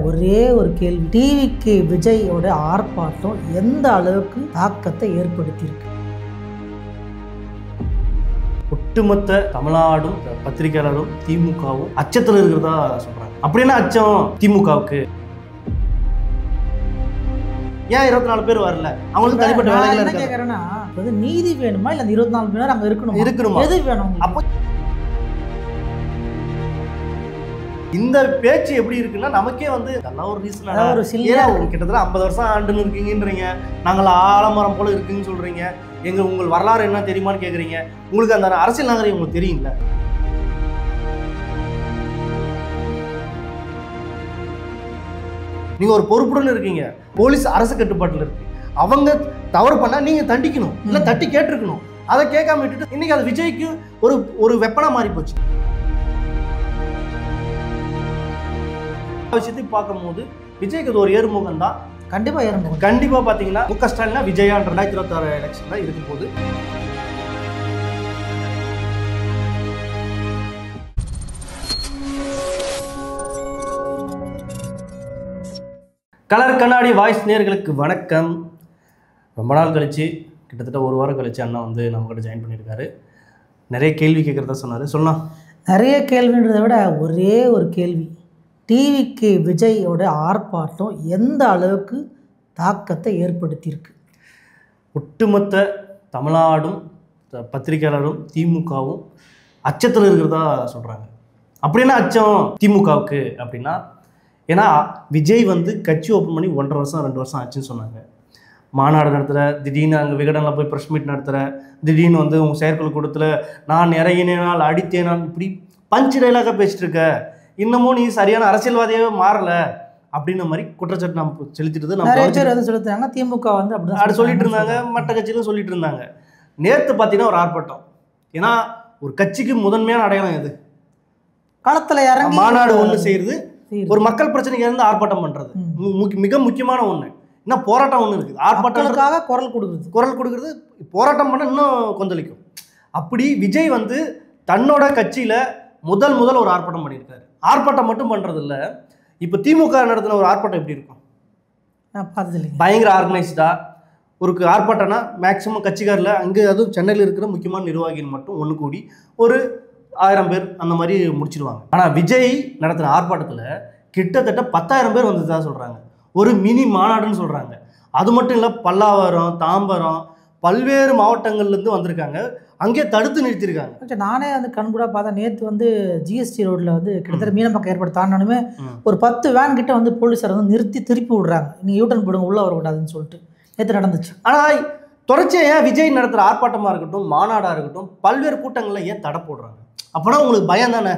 ஒரே ஒரு கேள்வி, டிவிக்கு விஜயோட ஆர்ப்பாட்டம் எந்த அளவுக்கு தாக்கத்தை ஏற்படுத்தியிருக்கு? ஒட்டுமொத்த தமிழ்நாடும் பத்திரிகையாளரும் திமுகவும் அச்சத்தில் இருக்கிறதா சொல்றாங்க. அப்படின்னா அச்சம் திமுகவுக்கு ஏன் 24 பேர் வரல? அவங்களுக்கு தனிப்பட்ட வேலைகள் என்ன கேட்கறேன்னா, நீதி வேணுமா இல்ல 24 மணி நேரம் அங்க இருக்கணுமா? எது வேணும்? அப்போ இந்த பேச்சு எப்படி இருக்குன்னா நமக்கே வந்து அதெல்லாம் ஒரு ரீசன். கிட்டத்தட்ட 50 வருஷம் ஆண்டுன்னு இருக்கீங்கன்றீங்க, நாங்கள் ஆலமரம் போல இருக்குன்னு சொல்றீங்க, உங்கள் வரலாறு என்ன தெரியுமான்னு கேட்குறீங்க. உங்களுக்கு அந்த அரசியல் நாகரிகம் உங்களுக்கு தெரியுங்களா? நீங்க ஒரு பொறுப்புடன் இருக்கீங்க, போலீஸ் அரசு கட்டுப்பாட்டில் இருக்கு, அவங்க தவறு பண்ணா நீங்க தண்டிக்கணும், இல்ல தட்டி கேட்டிருக்கணும். அதை கேட்காம விட்டுட்டு இன்னைக்கு அது விஜய்க்கு ஒரு வெப்பனா மாறி போச்சு. விஷயத்தை பார்க்கும்போது விஜய்க்கு அது ஒரு ஏறுமுகம் தான். கண்டிப்பா ஏறுமுகம். கண்டிப்பா பாத்தீங்கன்னா முக ஸ்டாலினா விஜயா 2026 எலெக்ஷன் தான் இருக்கும் போது கலர் கண்ணாடி வாய்ஸ் நேயர்களுக்கு வணக்கம். ரொம்ப நாள் கழிச்சு, கிட்டத்தட்ட ஒரு வாரம் கழிச்சு அண்ணா வந்து நம்ம கிட்ட ஜாயின் பண்ணியிருக்காரு. நிறைய கேள்வி கேட்குறதா சொன்னார். சொல்லலாம். நிறைய கேள்வின்றதை விட ஒரே ஒரு கேள்வி, டிவிக்கு விஜயோட ஆர்ப்பாட்டம் எந்த அளவுக்கு தாக்கத்தை ஏற்படுத்தியிருக்கு? ஒட்டுமொத்த தமிழ்நாடும் பத்திரிகையாளரும் திமுகவும் அச்சத்தில் இருக்கிறதா சொல்கிறாங்க. அப்படின்னா அச்சம் திமுகவுக்கு அப்படின்னா, ஏன்னா விஜய் வந்து கட்சி ஓப்பன் பண்ணி 1.5 வருஷம் 2 வருஷம் ஆச்சுன்னு சொன்னாங்க. மாநாடு நடத்துகிற, திடீர்னு அங்கே விகடனில் போய் ப்ரெஸ் மீட் நடத்துகிற, திடீர்னு வந்து உங்கள் செயற்குழு கூட்டத்தில் நான் இறங்கினேனால் அடித்தேனால், இப்படி பஞ்சு டைலாக பேசிட்டு இருக்க, இன்னமும் நீ சரியான அரசியல்வாதியாகவே மாறல அப்படின்ற மாதிரி குற்றச்சாட்டு நம்ம செலுத்திட்டு நிறைய பேர் வந்து சொல்லிட்டாங்க. திமுக வந்து அப்படி சொல்லிட்டு இருந்தாங்க, மற்ற கட்சியிலும் சொல்லிட்டு இருந்தாங்க. நேற்று பார்த்தீங்கன்னா ஒரு ஆர்ப்பாட்டம். ஏன்னா ஒரு கட்சிக்கு முதன்மையான அடையாளம் எது? களத்தில் இறங்கி மாநாடு ஒன்று செய்யறது, ஒரு மக்கள் பிரச்சனைக்கு இருந்து ஆர்ப்பாட்டம் பண்றது மிக முக்கியமான ஒன்று. இன்னும் போராட்டம் ஒன்று இருக்குது. ஆர்ப்பாட்டத்துக்காக குரல் கொடுக்குறது போராட்டம் பண்ண இன்னும் கொந்தளிக்கும். அப்படி விஜய் வந்து தன்னோட கட்சியில முதல் ஒரு ஆர்ப்பாட்டம் பண்ணியிருக்காரு. ஆர்ப்பாட்டம் மட்டும் பண்றது இல்லை, இப்போ திமுக நடத்தின ஒரு ஆர்ப்பாட்டம் எப்படி இருக்கும்? பயங்கர ஆர்கனைஸ்டா ஒரு ஆர்ப்பாட்டம்னா மேக்சிமம் கட்சிக்காரில் அங்கே, அதுவும் சென்னையில் இருக்கிற முக்கியமான நிர்வாகிகள் மட்டும் ஒன்று கூடி ஒரு 1000 பேர் அந்த மாதிரி முடிச்சிருவாங்க. ஆனால் விஜய் நடத்தின ஆர்ப்பாட்டத்தில் கிட்டத்தட்ட 10,000 பேர் வந்ததா சொல்கிறாங்க. ஒரு மினி மாநாடுன்னு சொல்கிறாங்க. அது மட்டும் இல்லை, பல்லாவரம், தாம்பரம், பல்வேறு மாவட்டங்கள்லேருந்து வந்திருக்காங்க. அங்கேயே தடுத்து நிறுத்திருக்காங்க. நானே வந்து கண்கூட பார்த்தா, நேற்று வந்து ஜிஎஸ்டி ரோட்டில் வந்து கிட்டத்தட்ட மீனம்பக்கம் ஏற்பட்டு தாண்டானுமே ஒரு 10 வேன் கிட்ட வந்து போலீஸார் வந்து நிறுத்தி திருப்பி விடுறாங்க. நீங்கள் யூட்டன் போடுங்க, உள்ளே வரக்கூடாதுன்னு சொல்லிட்டு நேற்று நடந்துச்சு. ஆனால் தொடர்ச்சியாக ஏன் விஜய் நடத்துகிற ஆர்ப்பாட்டமாக இருக்கட்டும், மாநாடாக இருக்கட்டும், பல்வேறு கூட்டங்களில் ஏன் தடை போடுறாங்க? அப்போனா உங்களுக்கு பயம் தானே?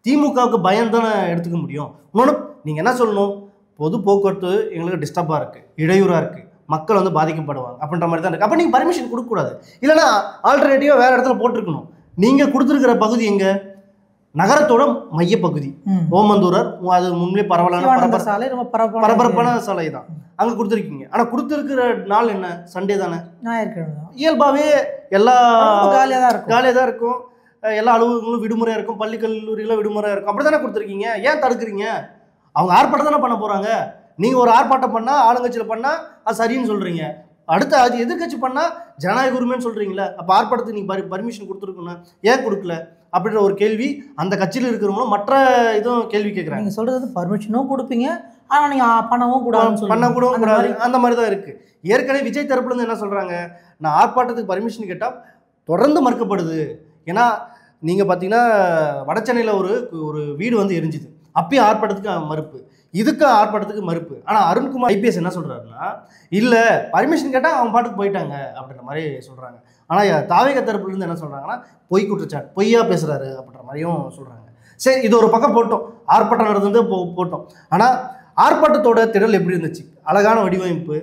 திமுகவுக்கு பயம் தானே எடுத்துக்க முடியும். இன்னொன்று நீங்கள் என்ன சொல்லணும், பொது போக்குவரத்து எங்களுக்கு டிஸ்டர்பாக இருக்குது, இடையூறாக இருக்குது, மக்கள் வந்து பாதிக்கப்படுவாங்க அப்படின்ற மாதிரி தான் இருக்குது. அப்போ நீங்கள் பர்மிஷன் கொடுக்கக்கூடாது. இல்லைனா ஆல்டர்னேட்டிவாக வேறு இடத்துல போட்டிருக்கணும். நீங்கள் கொடுத்துருக்கிற பகுதி எங்கே? நகரத்தோட மையப்பகுதி ஓமந்தூரர், அது முன்னே பரபரப்பான சாலை தான் அங்கே கொடுத்துருக்கீங்க. ஆனால் கொடுத்துருக்கிற நாள் என்ன? சண்டே தானே, ஞாயிற்றுக்கிழமை. இயல்பாகவே எல்லா காலியாக தான் இருக்கும், எல்லா அலுவலகங்களும் விடுமுறையாக இருக்கும், பள்ளி கல்லூரிகளும் விடுமுறையாக இருக்கும். அப்படி தானே கொடுத்துருக்கீங்க. ஏன் தடுக்கிறீங்க? அவங்க ஆர்ப்பாட்டம் தானே பண்ண போகிறாங்க. நீங்கள் ஒரு ஆர்ப்பாட்டம் பண்ணால், ஆளுங்கட்சியில் பண்ணால் அது சரின்னு சொல்கிறீங்க, அடுத்து அது எதிர்கட்சி பண்ணால் ஜனநாயக உரிமைன்னு சொல்கிறீங்களே. அப்போ ஆர்ப்பாட்டத்துக்கு நீங்கள் பர்மிஷன் கொடுத்துருக்கணும், ஏன் கொடுக்கல அப்படின்ற ஒரு கேள்வி அந்த கட்சியில் இருக்கிறவங்களும் மற்ற இதுவும் கேள்வி கேட்குறாங்க. நீங்கள் சொல்கிறது பர்மிஷனும் கொடுப்பீங்க, ஆனால் நீங்கள் பண்ணவும் கூடாது, அந்த மாதிரி தான் இருக்குது. ஏற்கனவே விஜய் தரப்புலேருந்து என்ன சொல்கிறாங்க, நான் ஆர்ப்பாட்டத்துக்கு பர்மிஷன் கேட்டால் தொடர்ந்து மறுக்கப்படுது. ஏன்னா நீங்கள் பார்த்தீங்கன்னா வடசென்னையில் ஒரு வீடு வந்து எரிஞ்சுது, அப்பயும் ஆர்ப்பாட்டத்துக்கு மறுப்பு, இதுக்கு ஆர்ப்பாட்டத்துக்கு மறுப்பு. ஆனால் அருண்குமார் ஐபிஎஸ் என்ன சொல்கிறாருன்னா, இல்லை பர்மிஷன் கேட்டால் அவன் பாட்டுக்கு போயிட்டாங்க அப்படின்ற மாதிரி சொல்கிறாங்க. ஆனால் தாவேக தரப்புலேருந்து என்ன சொல்கிறாங்கன்னா, பொய் குற்றச்சாட்டு, பொய்யா பேசுகிறாரு அப்படின்ற மாதிரியும் சொல்கிறாங்க. சரி, இது ஒரு பக்கம் போட்டோம், ஆர்ப்பாட்டம் நடந்து போட்டோம். ஆனால் ஆர்ப்பாட்டத்தோட திடல் எப்படி இருந்துச்சு? அழகான வடிவமைப்பு,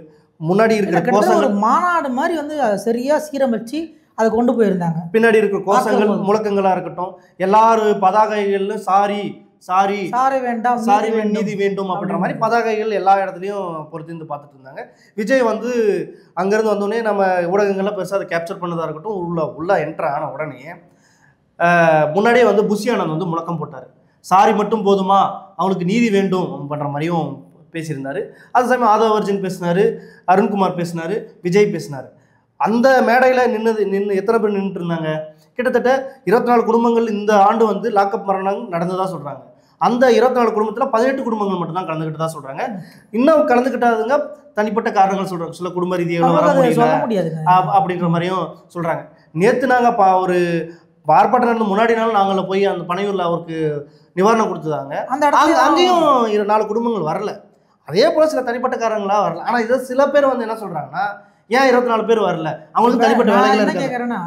முன்னாடி இருக்கிற கோஷங்கள், மாநாடு மாதிரி வந்து சரியாக சீரமைச்சு அதை கொண்டு போயிருந்தாங்க. பின்னாடி இருக்கிற கோஷங்கள், முழக்கங்களாக இருக்கட்டும், எல்லாரும் பதாகைகள்லும் சாரி வேண்டாம், நீதி வேண்டும் அப்படின்ற மாதிரி பதாகைகள் எல்லா இடத்துலையும் பொறுத்திருந்து பார்த்துட்டு இருந்தாங்க. விஜய் வந்து அங்கேருந்து வந்தோடனே நம்ம ஊடகங்கள்லாம் பெருசாக அதை கேப்சர் பண்ணதாக இருக்கட்டும், உள்ள என்ட்ரு ஆன உடனே முன்னாடியே வந்து புஷி ஆனந்த் வந்து முழக்கம் போட்டார், சாரி மட்டும் போதுமா, அவங்களுக்கு நீதி வேண்டும் பண்ற மாதிரியும் பேசியிருந்தாரு. அதே சமயம் ஆதவர்ஜன் பேசினாரு, அருண்குமார் பேசினாரு, விஜய் பேசினாரு. அந்த மேடையில நின்று எத்தனை பேர் நின்றுட்டு இருந்தாங்க? கிட்டத்தட்ட 24 குடும்பங்கள் இந்த ஆண்டு வந்து லாக்அப் மரணம் நடந்ததா சொல்றாங்க. அந்த 24 குடும்பத்தில் 18 குடும்பங்கள் மட்டும்தான் கலந்துக்கிட்டதா சொல்றாங்க. இன்னும் கலந்துக்கிட்டாதுங்க தனிப்பட்ட காரணங்கள் சொல்றாங்க. சில குடும்ப ரீதியாக வர முடியல அப்படின்ற மாதிரியும் சொல்றாங்க. நேற்று நாங்கள் ஒரு ஆர்ப்பாட்டம் நடந்து முன்னாடி நாள் நாங்கள் போய் அந்த பனையூரில் அவருக்கு நிவாரணம் கொடுத்துதாங்க. அங்கேயும் 4 குடும்பங்கள் வரல. அதே போல சில தனிப்பட்ட காரணங்களா வரல. ஆனால் இதை சில பேர் வந்து என்ன சொல்றாங்கன்னா, ஏன் 24 பேர் வரல, அவங்களுக்கு தனிப்பட்ட வேலைகள் என்ன கேட்கறேன்னா,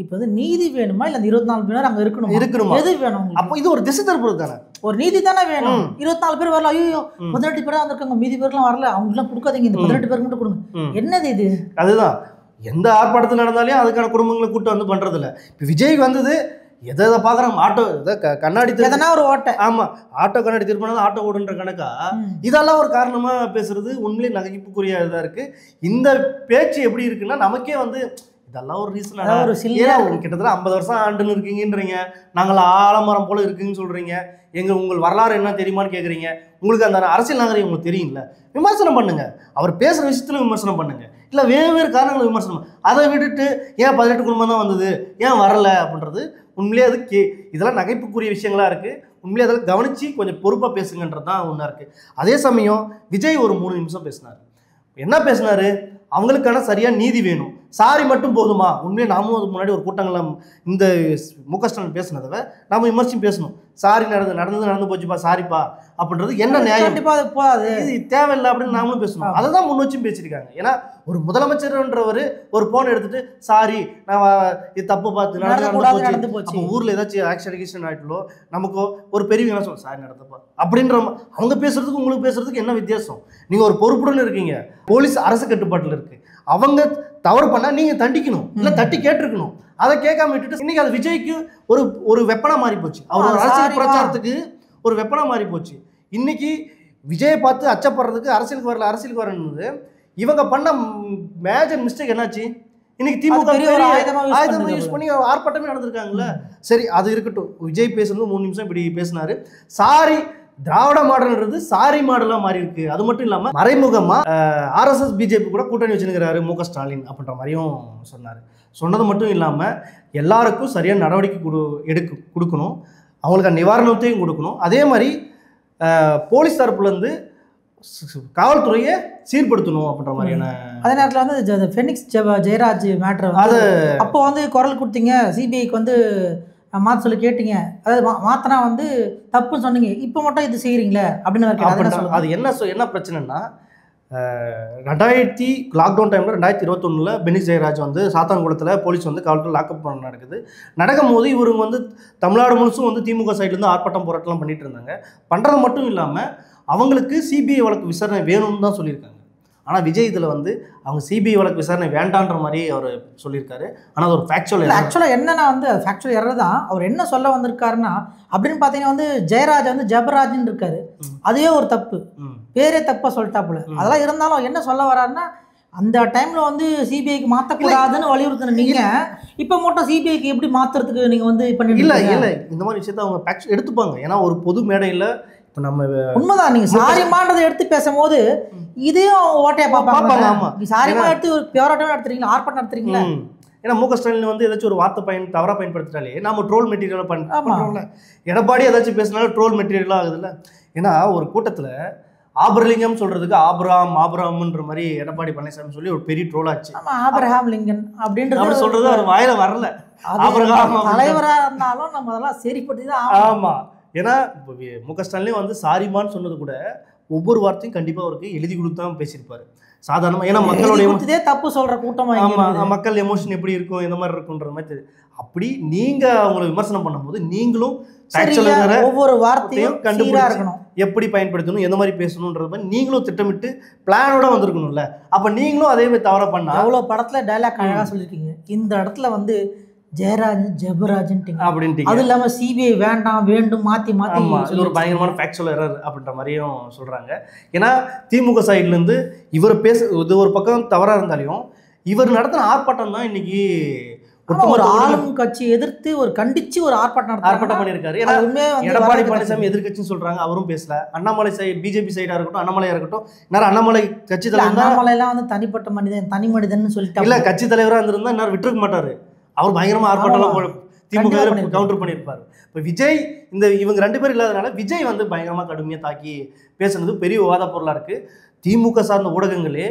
இப்போ வந்து நீதி வேணுமா இல்ல அந்த 24 பேர் அங்க இருக்கணுமா? எது வேணும்? அப்போ இது ஒரு திசை திருப்புறது தானே, ஒரு நீதி தானே வேணும். 24 பேர் வரல, ஐயோ 18 பேர் தான் வந்திருக்காங்க, மீதி பேர்லாம் வரல, அவங்களுக்குலாம் கொடுக்காதீங்க, இந்த 18 பேருக்கு மட்டும் கொடுங்க. என்னது இது? அதுதான் எந்த ஆர்ப்பாட்டத்தில் நடந்தாலும் அதுக்கான குடும்பங்களை கூட்டு வந்து பண்றது இல்லை. இப்போ விஜய் வந்தது எதை பார்க்குறோம், ஆட்டோ கண்ணாடி எதனா ஒரு ஓட்டை, ஆமா ஆட்டோ கண்ணாடி திருப்பினா ஆட்டோ ஓடுன்ற கணக்கா இதெல்லாம் ஒரு காரணமா பேசுறது உண்மையிலே நகைப்புக்குரிய இதா இருக்கு. இந்த பேச்சு எப்படி இருக்குன்னா, நமக்கே வந்து இதெல்லாம் ஒரு ரீசன். கிட்டத்தட்ட 50 வருஷம் ஆண்டுன்னு இருக்கீங்கன்றீங்க, நாங்கள் ஆலமரம் போல இருக்குன்னு சொல்றீங்க, உங்கள் வரலாறு என்ன தெரியுமான்னு கேட்குறீங்க. உங்களுக்கு அந்த அரசியல் நாகரிகம் உங்களுக்கு தெரியும்ல, விமர்சனம் பண்ணுங்க. அவர் பேசுகிற விஷயத்துல விமர்சனம் பண்ணுங்க, இல்லை வேறு காரணங்களை விமர்சனம். அதை விட்டுட்டு ஏன் 18 குடும்பம் தான் வந்தது, ஏன் வரல அப்படின்றது உண்மையிலே அது இதெல்லாம் நகைப்புக்குரிய விஷயங்களா இருக்குது. உண்மையிலே அதெல்லாம் கவனித்து கொஞ்சம் பொறுப்பாக பேசுங்கன்றது தான் ஒன்றா இருக்குது. அதே சமயம் விஜய் ஒரு 3 நிமிஷம் பேசினார். என்ன பேசினார்? அவங்களுக்கான சரியாக நீதி வேணும், சாரி மட்டும் போதுமா. உண்மையிலே நாமும் அதுக்கு முன்னாடி ஒரு கூட்டங்களில் இந்த முக ஸ்டாலின் பேசினதை நாம விமர்சனம் பேசணும். சாரி நடந்து போச்சுப்பா, சாரிப்பா அப்படின்றது என்ன நியாயம்? இது தேவையில்லை அப்படின்னு நாமளும் பேசணும். அதை தான் முன் வச்சும் பேசியிருக்காங்க. ஏன்னா ஒரு முதலமைச்சர்ன்றவர் ஒரு போன் எடுத்துட்டு சாரி நான் இது தப்பு பார்த்து நடந்து போச்சு, ஊரில் ஏதாச்சும் ஆக்சிடென்ட் ஆகிட்டோ நமக்கு ஒரு பெரிய என்ன சொல்ல சாரி நடந்தப்பா அப்படின்ற அவங்க பேசுறதுக்கு உங்களுக்கு பேசுறதுக்கு என்ன வித்தியாசம்? நீங்கள் ஒரு பொறுப்புடன் இருக்கீங்க, போலீஸ் அரசு கட்டுப்பாட்டில் இருக்கு, அவங்க தவறு பண்ணால் நீங்கள் தண்டிக்கணும், இல்லை தட்டி கேட்டிருக்கணும். அதை கேட்காம விட்டுட்டு இன்னைக்கு அது விஜய்க்கு ஒரு வெப்பனா மாறி போச்சு. அவர் அரசியல் பிரச்சாரத்துக்கு ஒரு வெப்பனா மாறி போச்சு. இன்னைக்கு விஜயை பார்த்து அச்சப்படுறதுக்கு அரசியலுக்கு வரணுது. இவங்க பண்ண மேஜர் மிஸ்டேக் என்னாச்சு? இன்னைக்கு திமுக ஆயுதமா யூஸ் பண்ணி ஆர்ப்பாட்டமே நடந்திருக்காங்கல்ல. சரி, அது இருக்கட்டும். விஜய் பேசுறது 3 நிமிஷம் இப்படி பேசினாரு. சாரி திராவிட மாடல்ன்றது சாரி மாடலா மாறி இருக்கு. அது மட்டும் இல்லாம மறைமுகமா RSS பிஜேபி கூட கூட்டணி வச்சுருக்கிறாரு முக ஸ்டாலின் அப்படின்ற மாதிரியும் சொன்னார். சொன்னது மட்டும் இல்லாமல் எல்லாருக்கும் சரியான நடவடிக்கை கொடுக்கணும், அவங்களுக்கு நிவாரணத்தையும் கொடுக்கணும். அதே மாதிரி போலீஸ் தரப்புலேருந்து காவல்துறையை சீர்படுத்தணும் அப்படின்ற மாதிரியான. அதே நேரத்தில் வந்து ஃபெனிக்ஸ் ஜெயராஜ் மேட்ரு அது அப்போ வந்து குரல் கொடுத்தீங்க, சிபிஐக்கு வந்து மாற்ற சொல்லி கேட்டீங்க, அதாவது மாற்றினா வந்து தப்புன்னு சொன்னீங்க, இப்போ மட்டும் இது செய்கிறீங்களே அப்படின்னு. அது என்ன பிரச்சனைன்னா, லாக்டவுன் டைமில் 2021 பெனிக்ஸ் ஜெயராஜ் வந்து சாத்தான்குளத்தில் போலீஸ் வந்து காவல்துறை லாக்அப் பண்ண நடக்கும்போது இவங்க வந்து தமிழ்நாடு முழுசும் வந்து திமுக சைட்லேருந்து ஆர்ப்பாட்டம் போராட்டம்லாம் பண்ணிட்டு இருந்தாங்க. பண்ணுறது மட்டும் இல்லாமல் அவங்களுக்கு சிபிஐ வழக்கு விசாரணை வேணும்னு தான் சொல்லியிருக்காங்க. ஆனால் விஜய் இதில் வந்து அவங்க சிபிஐ வழக்கு விசாரணை வேண்டான்ற மாதிரி அவர் சொல்லியிருக்காரு. ஆனால் அது ஒரு ஃபேக்சுவல் ஆக்சுவலாக என்னன்னா வந்து ஃபேக்சுவல் எரர் தான். அவர் என்ன சொல்ல வந்திருக்காருன்னா, அப்படின்னு பார்த்தீங்கன்னா வந்து ஜெயராஜ் வந்து ஜபராஜ்னு இருக்காரு, அதுவே ஒரு தப்பு, பேரே தப்பாக சொல்லிட்டாப்புல. அதெல்லாம் இருந்தாலும் என்ன சொல்ல வர்றாருன்னா, அந்த டைமில் வந்து சிபிஐக்கு மாற்றக்கூடாதுன்னு வலியுறுத்தின நீங்கள் இப்போ மட்டும் சிபிஐக்கு எப்படி மாற்றுறதுக்கு நீங்கள் வந்து பண்ணிட்டு இல்லை இந்த மாதிரி விஷயத்த அவங்க எடுத்துப்பாங்க. ஏன்னா ஒரு பொது மேடையில் இப்போ நம்ம உண்மைதான், நீங்கள் சாரிமான்றதை எடுத்து பேசும்போது இதையும் ஓட்டையா பார்ப்பாங்க. ஆமாம், நீ சாரிமா எடுத்து ஒரு போராட்டம் நடத்துறீங்களா, ஆர்ப்பாட்டம் நடத்துறீங்களா? ஏன்னா முக ஸ்டாலின் வந்து ஏதாச்சும் ஒரு வார்த்தை தவறாக பயன்படுத்திட்டாலே நம்ம ட்ரோல் மெட்டீரியலாக பண்ணுறோம்ல. எடப்பாடி ஏதாச்சும் பேசினாலும் ட்ரோல் மெட்டீரியலாக ஆகுதுல்ல. ஏன்னா ஒரு கூட்டத்தில் ஆபரலிங்கம் சொல்றதுக்கு ஆபராம்ன்ற மாதிரி எடப்பாடி பழனிசாமி சொல்லி ஒரு பெரிய ட்ரோல் ஆச்சு. ஆபிரகாம் லிங்கன் அப்படின்றது சொல்றது அவர் வாயில வரல. தலைவராக இருந்தாலும் நம்ம அதெல்லாம் சரிப்பட்டு தான். ஆமா, ஏன்னா முக ஸ்டாலின் வந்து சாரிமான்னு சொன்னது கூட ஒவ்வொரு வார்த்தையும் கண்டிப்பாக அவருக்கு எழுதி கொடுத்தான் பேசியிருப்பாரு சாதாரணமாக. ஏன்னா மக்களுடைய தப்பு சொல்கிற கூட்டம், மக்கள் எமோஷன் எப்படி இருக்கும், இந்த மாதிரி இருக்குன்ற மாதிரி தெரியும். அப்படி நீங்கள் அவங்களை விமர்சனம் பண்ணும்போது நீங்களும் ஒவ்வொரு வார்த்தையும் கண்டுபிடிக்கணும், எப்படி பயன்படுத்தணும், எந்த மாதிரி பேசணுன்றது மாதிரி நீங்களும் திட்டமிட்டு பிளானோட வந்திருக்கணும்ல. அப்போ நீங்களும் அதே மாதிரி தவற பண்ணா. அவ்வளோ படத்தில் டைலாக் அழகாக சொல்லியிருக்கீங்க, இந்த இடத்துல வந்து ஜெயராஜ் ஜெபராஜ்ன்ட்டிங்க அப்படின்ட்டு. அது இல்லாமல் சிபிஐ வேண்டாம் வேண்டும் மாற்றி இது ஒரு பயங்கரமான ஃபேக்சுவல் எரர் அப்படின்ற மாதிரியும் சொல்கிறாங்க. ஏன்னா திமுக சைட்லேருந்து இவர் இது ஒரு பக்கம் தவறாக இருந்தாலையும் இவர் நடத்தின ஆர்ப்பாட்டம் தான் இன்னைக்கு ஒரு ஆளும் கட்சி எதிர்த்து ஒரு கண்டிச்சு ஒரு ஆர்ப்பாட்டம் பண்ணியிருக்காரு. ஏன்னா எடப்பாடி பழனிசாமி எதிர்கட்சின்னு சொல்றாங்க, அவரும் பேசல. அண்ணாமலை பிஜேபி சைடா இருக்கட்டும், அண்ணாமலையா இருக்கட்டும், நேரம் அண்ணாமலை கட்சி தலைவர், அண்ணாமலை எல்லாம் வந்து தனிப்பட்ட மனிதன், தனி மனிதன் சொல்லிட்டு இல்ல கட்சி தலைவரா இருந்திருந்தா இன்னும் விட்டுருக்க மாட்டாரு. அவர் பயங்கரமா ஆர்ப்பாட்டம் திமுக கவுண்டர் பண்ணியிருப்பாரு. இப்போ விஜய் இவங்க 2 பேர் இல்லாதனால விஜய் வந்து பயங்கரமா கடுமையா தாக்கி பேசுனது பெரிய விவாத பொருளா இருக்கு. திமுக சார்ந்த ஊடகங்களே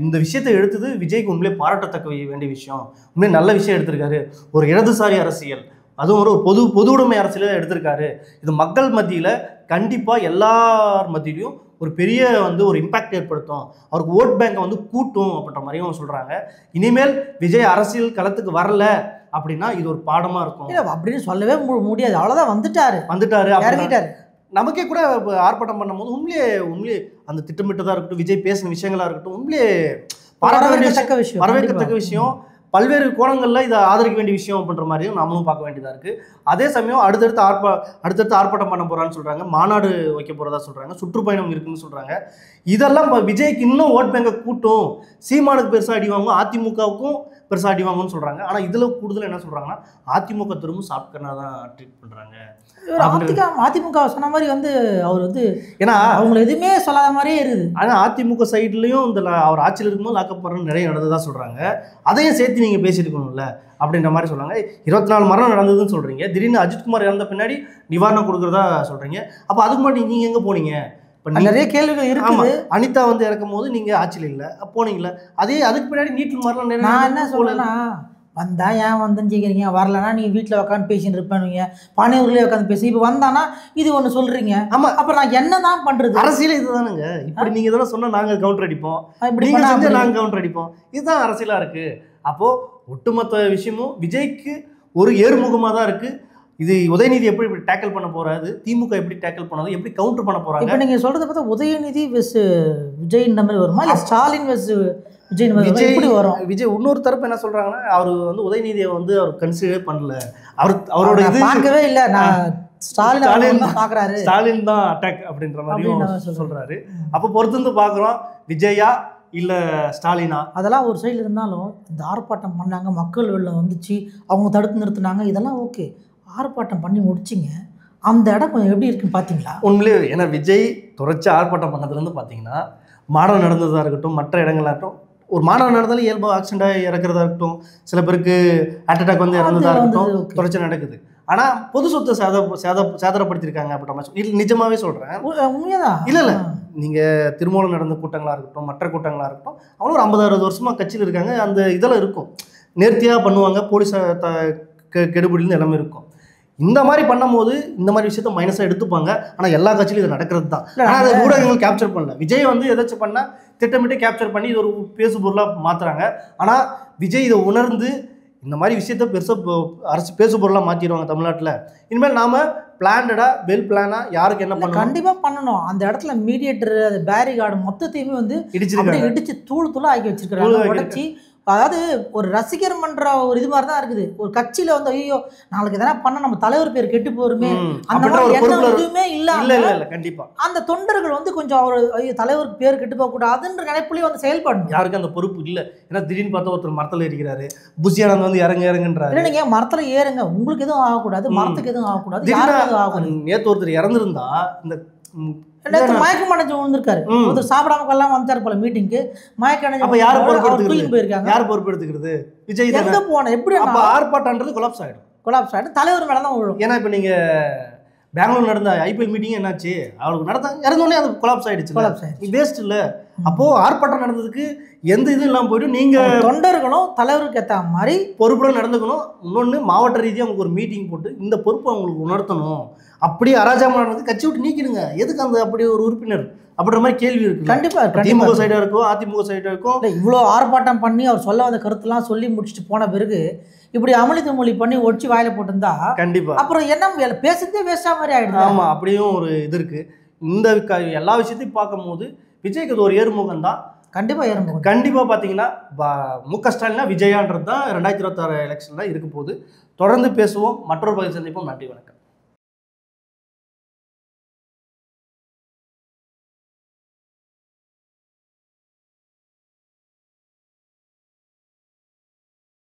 இந்த விஷயத்தை எடுத்தது விஜய்க்கு உண்மையிலே பாராட்டத்தக்க வேண்டிய விஷயம். உண்மையிலே நல்ல விஷயம் எடுத்திருக்காரு. ஒரு இடதுசாரி அரசியல், அதுவும் ஒரு பொது உடைமை அரசியல எடுத்திருக்காரு. இது மக்கள் மத்தியில் கண்டிப்பாக எல்லார் மத்தியிலையும் ஒரு பெரிய ஒரு இம்பாக்ட் ஏற்படுத்தும், அவருக்கு ஓட் பேங்கை கூட்டும் அப்படின்ற மாதிரியும் சொல்கிறாங்க. இனிமேல் விஜய் அரசியல் களத்துக்கு வரல அப்படின்னா இது ஒரு பாடமாக இருக்கும் அப்படின்னு சொல்லவே முடியாது. அவ்வளோதான், வந்துட்டாரு. நமக்கே கூட ஆர்ப்பாட்டம் பண்ணும்போது உண்மையிலே அந்த திட்டமிட்டதாக இருக்கட்டும், விஜய் பேசின விஷயங்களா இருக்கட்டும், உண்மையிலே வரவேற்கத்தக்க விஷயம். பல்வேறு கோணங்களில் இதை ஆதரிக்க வேண்டிய விஷயம் அப்படின்ற மாதிரியும் நாமளும் பார்க்க வேண்டியதாக இருக்குது. அதே சமயம் அடுத்தடுத்து ஆர்ப்பாட்டம் பண்ண போகிறான்னு சொல்கிறாங்க, மாநாடு வைக்க போகிறதா சொல்கிறாங்க, சுற்றுப்பயணம் இருக்குன்னு சொல்கிறாங்க. இதெல்லாம் விஜய்க்கு இன்னும் ஓட் பேங்கை கூட்டும், சீமானுக்கு பெருசாக அடி வாங்கும், அதிமுகவுக்கும் பெருசாக அடி வாங்கும்னு சொல்கிறாங்க. ஆனால் இதில் கூடுதல் என்ன சொல்கிறாங்கன்னா, அதிமுக திரும்ப சாப்பிட்கனா தான் ட்ரீட் பண்ணுறாங்க. அதிமுக சொன்ன மாதிரி அவர் ஏன்னா அவங்களை எதுவுமே சொல்லாத மாதிரியே இருக்குது. ஆனால் அதிமுக சைட்லையும் அவர் ஆட்சியில் இருக்கும்போது லாக்கப் பண்ணுறது நிறைய நடந்ததாக சொல்கிறாங்க. அதையும் சேர்த்து நீங்கள் பேசியிருக்கணும்ல அப்படின்ற மாதிரி சொல்கிறாங்க. 24 மரணம் நடந்ததுன்னு சொல்கிறீங்க, திடீர்னு அஜித்குமார் இறந்த பின்னாடி நிவாரணம் கொடுக்குறதா சொல்கிறீங்க. அப்போ அதுக்கு முன்னாடி நீங்கள் எங்கே போனீங்க? இப்போ நிறைய கேள்விகள் இருக்குது. அனிதா இறக்கும் போது நீங்கள் ஆட்சியில் இல்லை, போனீங்களா? அதுக்கு பின்னாடி நீட்டில் மரணம். நான் என்ன சொல்றேன்னா, வந்தா ஏன் வந்தேன்னு கேட்குறீங்க, வரலன்னா நீங்கள் வீட்டில் உட்காந்து பேசின்னு இருப்பேனுங்க, பானையூர்லேயே உட்காந்து பேசி. இப்போ வந்தானா இது ஒன்று சொல்கிறீங்க. ஆமாம், அப்புறம் நான் என்ன தான் பண்ணுறது? அரசியல் இதுதானுங்க. இப்படி நீங்கள் இதெல்லாம் சொன்னால் நாங்கள் கவுண்டர் அடிப்போம், இப்படி நாங்கள் கவுண்டர் அடிப்போம். இதுதான் அரசியலாக இருக்குது. அப்போது ஒட்டுமொத்த விஷயமும் விஜய்க்கு ஒரு ஏறுமுகமாக தான் இருக்குது. இது உதயநிதி எப்படி டேக்கிள் பண்ண போறாரு, திமுக எப்படி டேக்கிள் பண்ணாது, எப்படி கவுண்டர் பண்ண போறாங்க? இப்போ நீங்கள் சொல்கிறத பார்த்தா உதயநிதி வெஸ் விஜய்ன்ற மாதிரி வருமா, இல்லை ஸ்டாலின் வெஸ் விஜய் எப்படி வரும்? விஜய் இன்னொரு தரப்பு என்ன சொல்றாங்கன்னா, அவர் உதயநிதியை அவர் கன்சிடர் பண்ணல, அவரோட இது பார்க்கவே இல்லை, நான் ஸ்டாலின் பார்க்குறாரு, ஸ்டாலின் தான் அட்டாக் அப்படின்ற மாதிரி சொல்றாரு. அப்போ பொறுத்து பார்க்குறோம், விஜயா இல்லை ஸ்டாலினா. அதெல்லாம் ஒரு சைடில் இருந்தாலும் இந்த ஆர்ப்பாட்டம் பண்ணாங்க, மக்கள் வெள்ளம் வந்துச்சு, அவங்க தடுத்து நிறுத்தினாங்க, இதெல்லாம் ஓகே. ஆர்ப்பாட்டம் பண்ணி முடிச்சிங்க, அந்த இடம் கொஞ்சம் எப்படி இருக்குன்னு பார்த்தீங்களா? உண்மையிலே ஏன்னா விஜய் தொடர்ச்சி ஆர்ப்பாட்டம் பண்ணதுலேருந்து பார்த்தீங்கன்னா, மாநாடு நடந்ததாக இருக்கட்டும், மற்ற இடங்களாக இருக்கட்டும், ஒரு மாநாடு நடந்தாலும் இயல்பாக ஆக்சிடென்ட்டாக இறக்குறதா இருக்கட்டும், சில பேருக்கு ஹார்ட் அட்டாக் இறந்ததாக இருக்கட்டும், தொடர்ச்சி நடக்குது. ஆனால் பொது சொத்தை சேதப்படுத்தியிருக்காங்க அப்படின்ற மாதிரி இல்லை, நிஜமாவே சொல்கிறேன், உண்மையதான். இல்லை நீங்கள் திருமூலம் நடந்த கூட்டங்களாக இருக்கட்டும், மற்ற கூட்டங்களாக இருக்கட்டும், அவங்களும் ஒரு 50-60 வருஷமாக கட்சியில் இருக்காங்க. அந்த இதெல்லாம் இருக்கும், நேர்த்தியாக பண்ணுவாங்க, போலீஸ் கெடுபிடின்னு எல்லாமே இருக்கும். இந்த மாதிரி பண்ணும்போது இந்த மாதிரி விஷயத்த மைனஸாக எடுத்துப்பாங்க. ஆனால் எல்லா கட்சியிலும் இது நடக்கிறது தான். ஆனால் அதை ஊடகங்கள் கேப்சர் பண்ணல. விஜய் ஏதாச்சும் பண்ணால் திட்டமிட்டு கேப்சர் பண்ணி இது ஒரு பேசு பொருளாக மாற்றுறாங்க. ஆனால் விஜய் இதை உணர்ந்து இந்த மாதிரி விஷயத்த பெருசாக அரசு பேசு பொருளாக மாற்றிடுவாங்க தமிழ்நாட்டில். இனிமேல் நாம் பிளான்டாக வெல் பிளானாக யாருக்கு என்ன பண்ணணும் கண்டிப்பாக பண்ணணும். அந்த இடத்துல மீடியேட்டர், அது பேரிகார்டு மொத்தத்தையுமே இடிச்சு தூளாக ஆக்கி வச்சிருக்காங்க, உடச்சி. அதாவது ஒரு ரசிகர் மன்ற ஒரு இது மாதிரி தான் இருக்குது. ஒரு கட்சியில ஐயோ நாளைக்கு எதனா பண்ண நம்ம தலைவர் பேர் கெட்டு போருமே, அந்த மாதிரி எதுவுமே இல்லாம கண்டிப்பா அந்த தொண்டர்கள் கொஞ்சம் அவர் ஐயோ தலைவருக்கு பேர் கெட்டு போக கூடாதுன்ற நினைப்புலயே செயல்படணும். யாருக்கும் அந்த பொறுப்பு இல்லை. ஏன்னா திடீர்னு பார்த்தா ஒருத்தர் மரத்தில் ஏறிக்கிறாரு, புஷியானந்த் இறங்குன்றாரு. இல்லை நீங்க மரத்துல ஏறுங்க, உங்களுக்கு எதுவும் ஆகக்கூடாது, மரத்துக்கு எதுவும் ஆகக்கூடாது, யாருக்கும் எதுவும் ஆகக்கூடாது. நேற்று ஒருத்தர் இறந்துருந்தா இந்த மயக்கம் அடைஞ்சு விழுந்திருக்காரு, ஒருத்தர் சாப்பிடாம கொள்ளாம வந்தாரு போல மீட்டிங்கு, மயக்கம் அடைஞ்சு. அப்ப யார் போயிருக்காங்க? யார் பொறுப்பு எடுத்துக்கிறது? விஜய் எங்க போன எப்படி ஆர்ப்பாட்டம்ன்றது கொலாப்ஸ் ஆயிடும், தலைவர் மேலதான் விழும். ஏன்னா இப்ப நீங்க பெங்களூர் நடந்த ஐபிஎல் மீட்டிங் என்னாச்சு, அவருக்கு நடந்தாங்க, இறந்தோடனே அது கொலாப்ஸ் ஆயிடுச்சு, வேஸ்ட் இல்ல. அப்போ ஆர்ப்பாட்டம் நடந்ததுக்கு எந்த இதுவும் இல்லாமல் போயிட்டு நீங்க தொண்டர்களும் தலைவருக்கு ஏற்ற மாதிரி பொறுப்புடன் நடந்துக்கணும். இன்னொன்று மாவட்ட ரீதியாக அவங்களுக்கு ஒரு மீட்டிங் போட்டு இந்த பொறுப்பை அவங்களுக்கு உணர்த்தணும். அப்படி அராஜகமாக நடந்து கட்சி விட்டு நீக்கிடுங்க. எதுக்கு அந்த அப்படி ஒரு உறுப்பினர் அப்படின்ற மாதிரி கேள்வி இருக்கு. கண்டிப்பா திமுக சைடாக இருக்கும், அதிமுக சைடாக இருக்கும். இவ்வளோ ஆர்ப்பாட்டம் பண்ணி அவர் சொல்ல வந்த கருத்துலாம் சொல்லி முடிச்சுட்டு போன பிறகு இப்படி அமளித்து மொழி பண்ணி ஒடிச்சு வாயில போட்டிருந்தா கண்டிப்பா அப்புறம் என்ன பேசுறதே வேஸ்டா மாதிரி ஆயிடுது. ஆமா, அப்படியும் ஒரு இது இருக்கு. இந்த எல்லா விஷயத்தையும் பார்க்கும்போது விஜய்க்கு அது ஒரு ஏறுமுகம் தான். கண்டிப்பா ஏறுமுகம். கண்டிப்பா பார்த்தீங்கன்னா மு.க. ஸ்டாலினா விஜயான்றது தான் 2026 எலெக்ஷன்ல இருக்க போகுது. தொடர்ந்து பேசுவோம். மற்றொரு பகுதி சந்திப்போம். நன்றி, வணக்கம்.